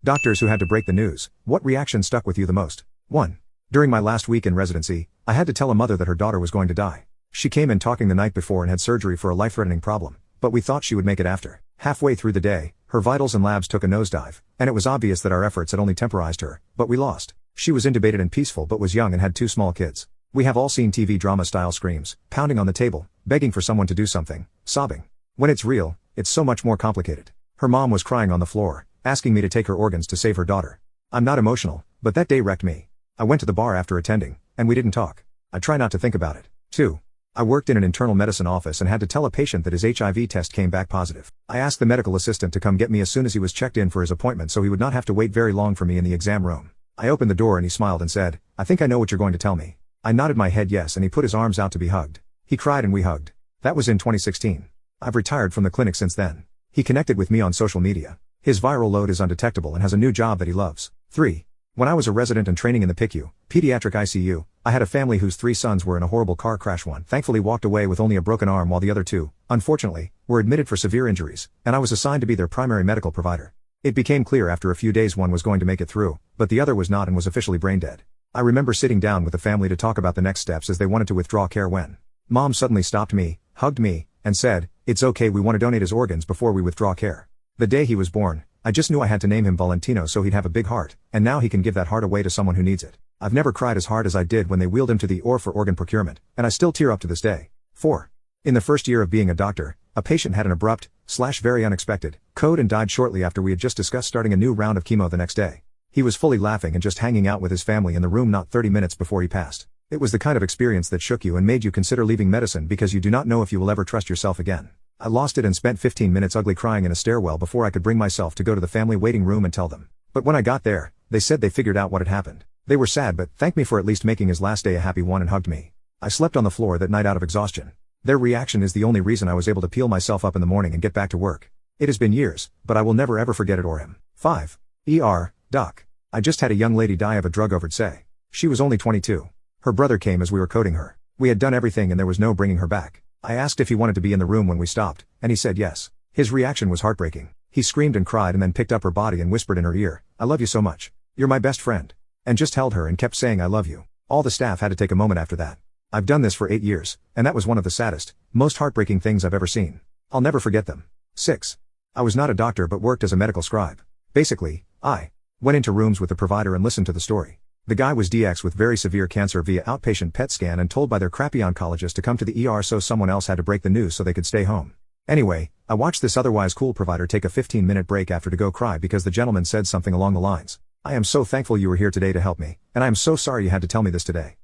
Doctors who had to break the news. What reaction stuck with you the most? 1. During my last week in residency, I had to tell a mother that her daughter was going to die. She came in talking the night before and had surgery for a life-threatening problem, but we thought she would make it after. Halfway through the day, her vitals and labs took a nosedive, and it was obvious that our efforts had only temporized her, but we lost. She was intubated and peaceful but was young and had 2 small kids. We have all seen TV drama-style screams, pounding on the table, begging for someone to do something, sobbing. When it's real, it's so much more complicated. Her mom was crying on the floor, asking me to take her organs to save her daughter. I'm not emotional, but that day wrecked me. I went to the bar after attending, and we didn't talk. I try not to think about it. 2. I worked in an internal medicine office and had to tell a patient that his HIV test came back positive. I asked the medical assistant to come get me as soon as he was checked in for his appointment so he would not have to wait very long for me in the exam room. I opened the door and he smiled and said, "I think I know what you're going to tell me." I nodded my head yes and he put his arms out to be hugged. He cried and we hugged. That was in 2016. I've retired from the clinic since then. He connected with me on social media. His viral load is undetectable and has a new job that he loves. 3. When I was a resident and training in the PICU, pediatric ICU, I had a family whose 3 sons were in a horrible car crash. One thankfully walked away with only a broken arm while the other 2, unfortunately, were admitted for severe injuries, and I was assigned to be their primary medical provider. It became clear after a few days one was going to make it through, but the other was not and was officially brain dead. I remember sitting down with the family to talk about the next steps as they wanted to withdraw care when Mom suddenly stopped me, hugged me, and said, "It's okay, we want to donate his organs before we withdraw care." The day he was born, I just knew I had to name him Valentino so he'd have a big heart, and now he can give that heart away to someone who needs it. I've never cried as hard as I did when they wheeled him to the OR for organ procurement, and I still tear up to this day. 4. In the first year of being a doctor, a patient had an abrupt, very unexpected, code and died shortly after we had just discussed starting a new round of chemo the next day. He was fully laughing and just hanging out with his family in the room not 30 minutes before he passed. It was the kind of experience that shook you and made you consider leaving medicine because you do not know if you will ever trust yourself again. I lost it and spent 15 minutes ugly crying in a stairwell before I could bring myself to go to the family waiting room and tell them. But when I got there, they said they figured out what had happened. They were sad but thanked me for at least making his last day a happy one and hugged me. I slept on the floor that night out of exhaustion. Their reaction is the only reason I was able to peel myself up in the morning and get back to work. It has been years, but I will never ever forget it or him. 5. Doc. I just had a young lady die of a drug overdose. She was only 22. Her brother came as we were coding her. We had done everything and there was no bringing her back. I asked if he wanted to be in the room when we stopped, and he said yes. His reaction was heartbreaking. He screamed and cried and then picked up her body and whispered in her ear, "I love you so much. You're my best friend." And just held her and kept saying "I love you." All the staff had to take a moment after that. I've done this for 8 years, and that was one of the saddest, most heartbreaking things I've ever seen. I'll never forget them. 6. I was not a doctor but worked as a medical scribe. Basically, I went into rooms with the provider and listened to the story. The guy was DX with very severe cancer via outpatient PET scan and told by their crappy oncologist to come to the ER so someone else had to break the news so they could stay home. Anyway, I watched this otherwise cool provider take a 15-minute break after to go cry because the gentleman said something along the lines, "I am so thankful you were here today to help me, and I am so sorry you had to tell me this today."